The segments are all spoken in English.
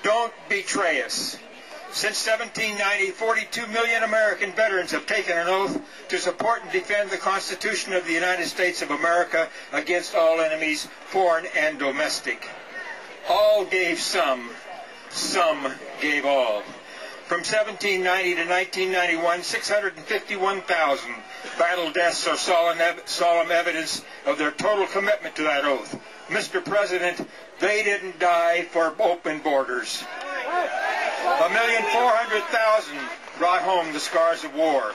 Don't betray us. Since 1790, 42 million American veterans have taken an oath to support and defend the Constitution of the United States of America against all enemies, foreign and domestic. All gave some gave all. From 1790 to 1991, 651,000 battle deaths are solemn evidence of their total commitment to that oath. Mr. President, they didn't die for open borders. 1,400,000 brought home the scars of war.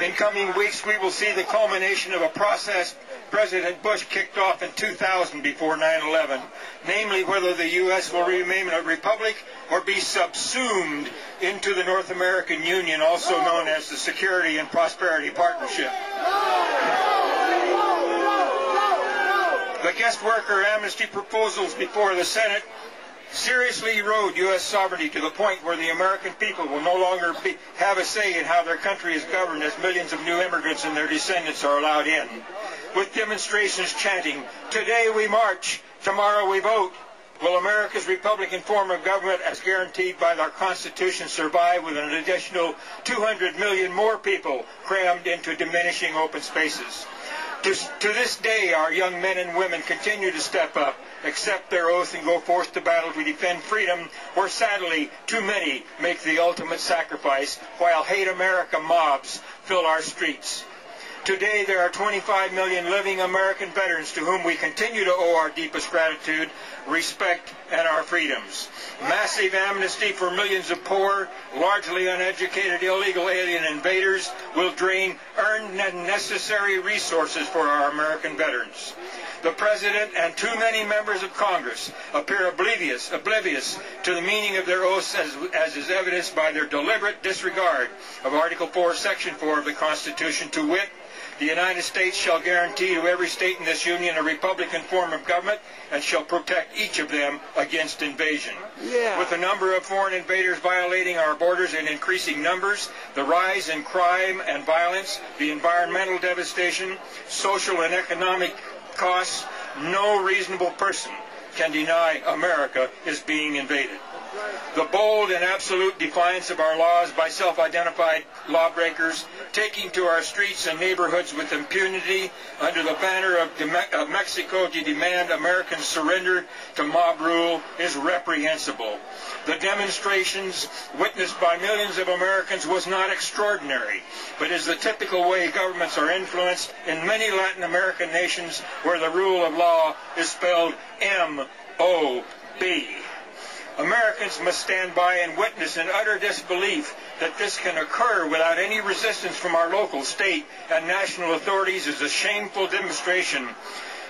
In coming weeks, we will see the culmination of a process President Bush kicked off in 2000 before 9/11, namely whether the U.S. will remain a republic or be subsumed into the North American Union, also known as the Security and Prosperity Partnership. The guest worker amnesty proposals before the Senate seriously erode U.S. sovereignty to the point where the American people will no longer have a say in how their country is governed, as millions of new immigrants and their descendants are allowed in. With demonstrations chanting, "Today we march, tomorrow we vote," will America's Republican form of government, as guaranteed by our Constitution, survive with an additional 200 million more people crammed into diminishing open spaces? To this day, our young men and women continue to step up, accept their oath, and go forth to battle to defend freedom, where sadly too many make the ultimate sacrifice, while hate America mobs fill our streets. Today, there are 25 million living American veterans to whom we continue to owe our deepest gratitude, respect, and our freedoms. Massive amnesty for millions of poor, largely uneducated illegal alien invaders will drain earned and necessary resources for our American veterans. The President and too many members of Congress appear oblivious to the meaning of their oaths, as is evidenced by their deliberate disregard of Article 4, Section 4 of the Constitution, to wit, "The United States shall guarantee to every state in this union a Republican form of government and shall protect each of them against invasion." Yeah. With the number of foreign invaders violating our borders in increasing numbers, the rise in crime and violence, the environmental devastation, social and economic costs, no reasonable person can deny America is being invaded. The bold and absolute defiance of our laws by self-identified lawbreakers taking to our streets and neighborhoods with impunity under the banner of Mexico to demand American surrender to mob rule is reprehensible. The demonstrations witnessed by millions of Americans was not extraordinary, but is the typical way governments are influenced in many Latin American nations where the rule of law is spelled M-O-B. Americans must stand by and witness in utter disbelief that this can occur without any resistance from our local, state, and national authorities is a shameful demonstration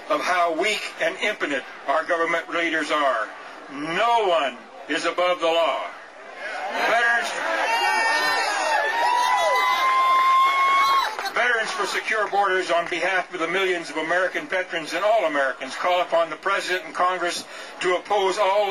of how weak and impotent our government leaders are. No one is above the law. Veterans for Secure Borders, on behalf of the millions of American veterans and all Americans, call upon the President and Congress to oppose all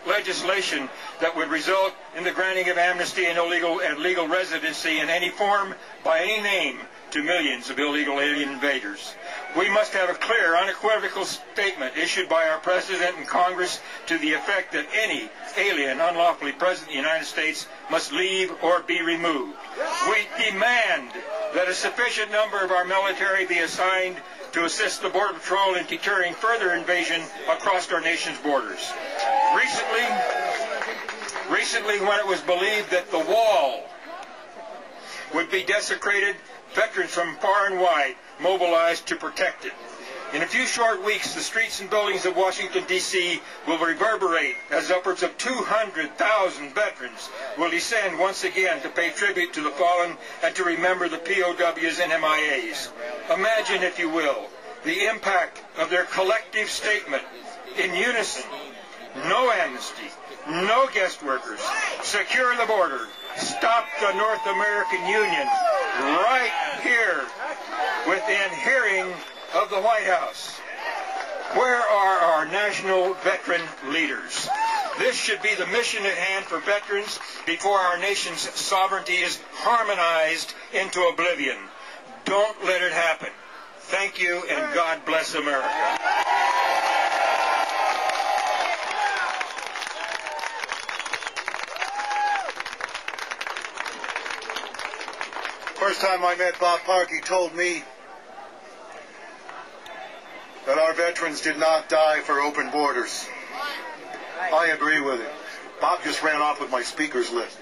legislation that would result in the granting of amnesty and legal residency in any form, by any name, to millions of illegal alien invaders. We must have a clear, unequivocal statement issued by our President and Congress to the effect that any alien unlawfully present in the United States must leave or be removed. We demand that a sufficient number of our military be assigned to assist the Border Patrol in deterring further invasion across our nation's borders. Recently, when it was believed that the wall would be desecrated, veterans from far and wide mobilized to protect it. In a few short weeks, the streets and buildings of Washington, D.C. will reverberate as upwards of 200,000 veterans will descend once again to pay tribute to the fallen and to remember the POWs and MIAs. Imagine, if you will, the impact of their collective statement in unison: no amnesty, no guest workers, secure the border, stop the North American Union, right here within hearing of the White House. Where are our national veteran leaders? This should be the mission at hand for veterans before our nation's sovereignty is harmonized into oblivion. Don't let it happen. Thank you, and God bless America. First time I met Bob Park, he told me that our veterans did not die for open borders. I agree with him. Bob just ran off with my speakers list.